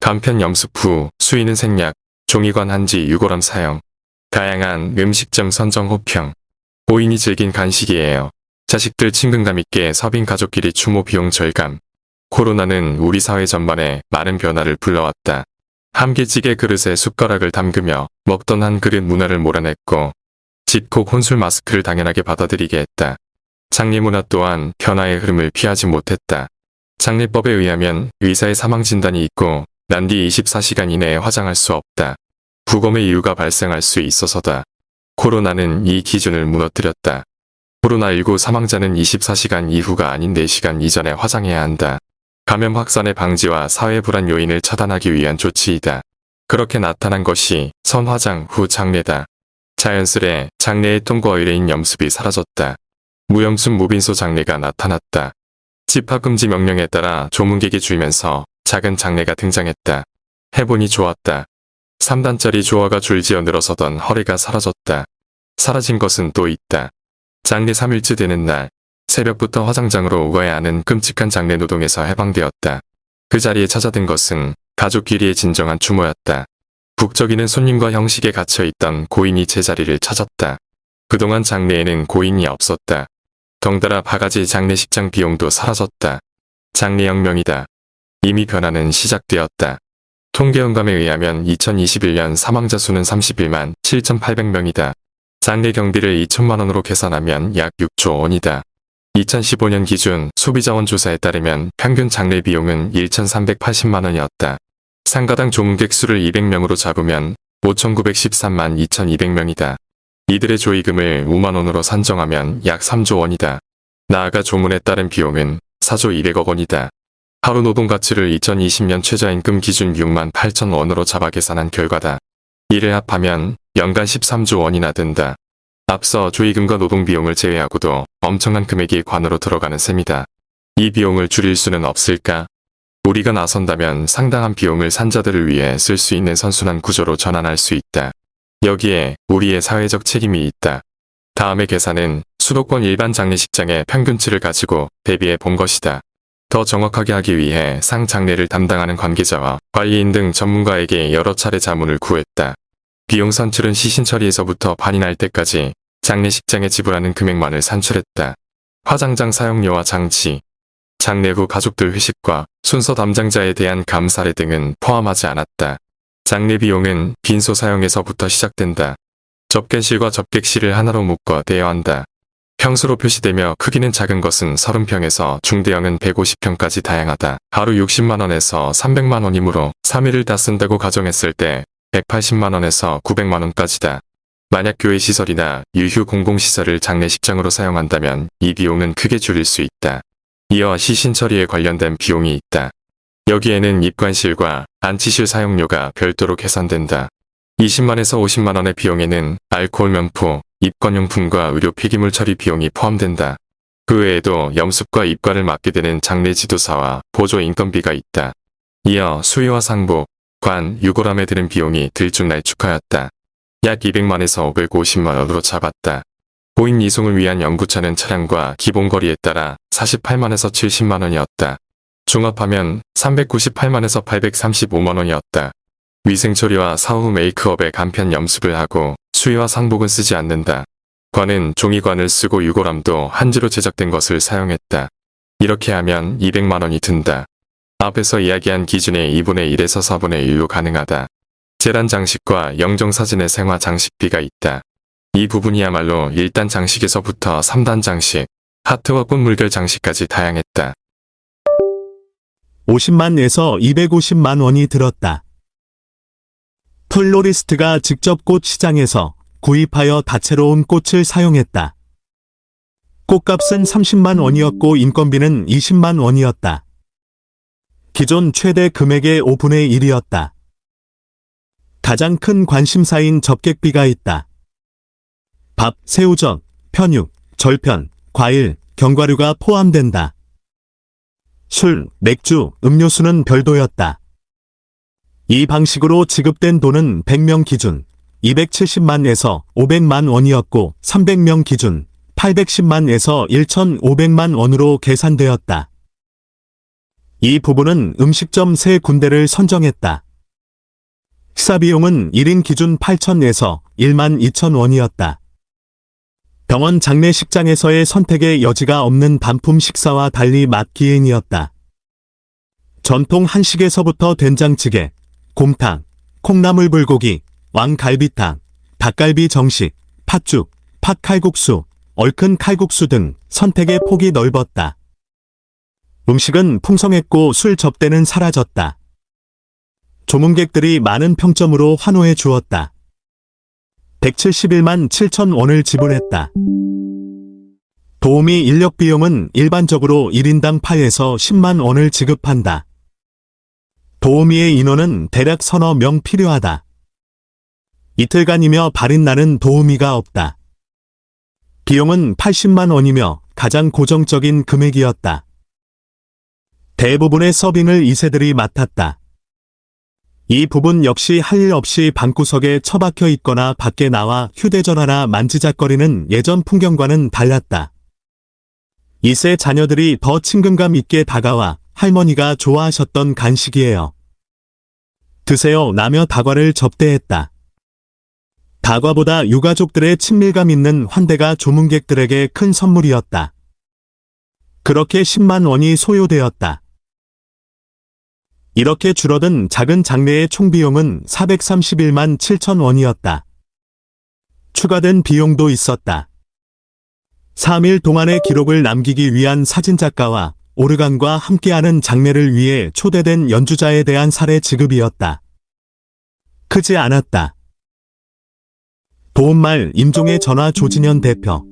간편 염습 후 수위는 생략, 종이관 한지 6g 사용. 다양한 음식점 선정 호평. 5인이 즐긴 간식이에요. 자식들 친근감 있게 서빙 가족끼리 추모 비용 절감. 코로나는 우리 사회 전반에 많은 변화를 불러왔다. 함께찌개 그릇에 숟가락을 담그며 먹던 한 그릇 문화를 몰아냈고 집콕 혼술 마스크를 당연하게 받아들이게 했다. 장례 문화 또한 변화의 흐름을 피하지 못했다. 장례법에 의하면 의사의 사망 진단이 있고 난 뒤 24시간 이내에 화장할 수 없다. 부검의 이유가 발생할 수 있어서다. 코로나는 이 기준을 무너뜨렸다. 코로나19 사망자는 24시간 이후가 아닌 4시간 이전에 화장해야 한다. 감염 확산의 방지와 사회 불안 요인을 차단하기 위한 조치이다. 그렇게 나타난 것이 선화장 후 장례다. 자연스레 장례의 통과 의뢰인 염습이 사라졌다. 무염습 무빈소 장례가 나타났다. 집합금지 명령에 따라 조문객이 줄면서 작은 장례가 등장했다. 해보니 좋았다. 3단짜리 조화가 줄지어 늘어서던 허리가 사라졌다. 사라진 것은 또 있다. 장례 3일째 되는 날, 새벽부터 화장장으로 오가야 하는 끔찍한 장례 노동에서 해방되었다. 그 자리에 찾아든 것은 가족끼리의 진정한 추모였다. 북적이는 손님과 형식에 갇혀있던 고인이 제자리를 찾았다. 그동안 장례에는 고인이 없었다. 덩달아 바가지 장례식장 비용도 사라졌다. 장례혁명이다. 이미 변화는 시작되었다. 통계연감에 의하면 2021년 사망자 수는 31만 7,800명이다. 장례 경비를 2천만 원으로 계산하면 약 6조 원이다. 2015년 기준 소비자원 조사에 따르면 평균 장례 비용은 1,380만 원이었다. 상가당 조문객 수를 200명으로 잡으면 5,913만 2,200명이다. 이들의 조의금을 5만 원으로 산정하면 약 3조 원이다. 나아가 조문에 따른 비용은 4조 200억 원이다. 하루 노동 가치를 2020년 최저임금 기준 6만 8천 원으로 잡아 계산한 결과다. 이를 합하면 연간 13조 원이나 든다. 앞서 조의금과 노동비용을 제외하고도 엄청난 금액이 관으로 들어가는 셈이다. 이 비용을 줄일 수는 없을까? 우리가 나선다면 상당한 비용을 산자들을 위해 쓸 수 있는 선순환 구조로 전환할 수 있다. 여기에 우리의 사회적 책임이 있다. 다음의 계산은 수도권 일반 장례식장의 평균치를 가지고 대비해 본 것이다. 더 정확하게 하기 위해 상 장례를 담당하는 관계자와 관리인 등 전문가에게 여러 차례 자문을 구했다. 비용 산출은 시신 처리에서부터 반이 날 때까지 장례식장에 지불하는 금액만을 산출했다. 화장장 사용료와 장치, 장례 후 가족들 회식과 순서 담당자에 대한 감사례 등은 포함하지 않았다. 장례 비용은 빈소 사용에서부터 시작된다. 접객실과 접객실을 하나로 묶어 대여한다. 평수로 표시되며 크기는 작은 것은 30평에서 중대형은 150평까지 다양하다. 하루 60만원에서 300만원이므로 3일을 다 쓴다고 가정했을 때 180만원에서 900만원까지다. 만약 교회 시설이나 유휴 공공시설을 장례식장으로 사용한다면 이 비용은 크게 줄일 수 있다. 이어 시신 처리에 관련된 비용이 있다. 여기에는 입관실과 안치실 사용료가 별도로 계산된다. 20만에서 50만원의 비용에는 알코올 면포, 입관용품과 의료 폐기물 처리 비용이 포함된다. 그 외에도 염습과 입관을 맡게 되는 장례 지도사와 보조 인건비가 있다. 이어 수의와 상복, 관, 유골함에 드는 비용이 들쭉날쭉하였다. 약 200만에서 550만원으로 잡았다. 고인 이송을 위한 연구차는 차량과 기본거리에 따라 48만에서 70만원이었다. 종합하면 398만에서 835만원이었다. 위생처리와 사후 메이크업에 간편 염습을 하고 수의와 상복은 쓰지 않는다. 관은 종이관을 쓰고 유골함도 한지로 제작된 것을 사용했다. 이렇게 하면 200만원이 든다. 앞에서 이야기한 기준의 2분의 1에서 4분의 1로 가능하다. 제란 장식과 영정사진의 생화 장식비가 있다. 이 부분이야말로 1단 장식에서부터 3단 장식, 하트와 꽃 물결 장식까지 다양했다. 50만에서 250만 원이 들었다. 플로리스트가 직접 꽃 시장에서 구입하여 다채로운 꽃을 사용했다. 꽃값은 30만 원이었고 인건비는 20만 원이었다. 기존 최대 금액의 5분의 1이었다. 가장 큰 관심사인 접객비가 있다. 밥, 새우젓, 편육, 절편, 과일, 견과류가 포함된다. 술, 맥주, 음료수는 별도였다. 이 방식으로 지급된 돈은 100명 기준 270만에서 500만 원이었고 300명 기준 810만에서 1,500만 원으로 계산되었다. 이 부부는 음식점 3군데를 선정했다. 식사 비용은 1인 기준 8,000에서 12,000원이었다. 병원 장례식장에서의 선택의 여지가 없는 단품 식사와 달리 맛기행이었다. 전통 한식에서부터 된장찌개, 곰탕, 콩나물 불고기, 왕갈비탕, 닭갈비 정식, 팥죽, 팥칼국수, 얼큰 칼국수 등 선택의 폭이 넓었다. 음식은 풍성했고 술 접대는 사라졌다. 조문객들이 많은 평점으로 환호해 주었다. 171만 7천 원을 지불했다. 도우미 인력 비용은 일반적으로 1인당 8에서 10만 원을 지급한다. 도우미의 인원은 대략 서너 명 필요하다. 이틀간이며 발인 나는 도우미가 없다. 비용은 80만 원이며 가장 고정적인 금액이었다. 대부분의 서빙을 이세들이 맡았다. 이 부분 역시 할 일 없이 방구석에 처박혀 있거나 밖에 나와 휴대전화나 만지작거리는 예전 풍경과는 달랐다. 이세 자녀들이 더 친근감 있게 다가와 할머니가 좋아하셨던 간식이에요. 드세요 라며 다과를 접대했다. 다과보다 유가족들의 친밀감 있는 환대가 조문객들에게 큰 선물이었다. 그렇게 10만 원이 소요되었다. 이렇게 줄어든 작은 장례의 총비용은 431만 7천 원이었다. 추가된 비용도 있었다. 3일 동안의 기록을 남기기 위한 사진작가와 오르간과 함께하는 장례를 위해 초대된 연주자에 대한 사례 지급이었다. 크지 않았다. 도움말 임종의 전화 조진현 대표.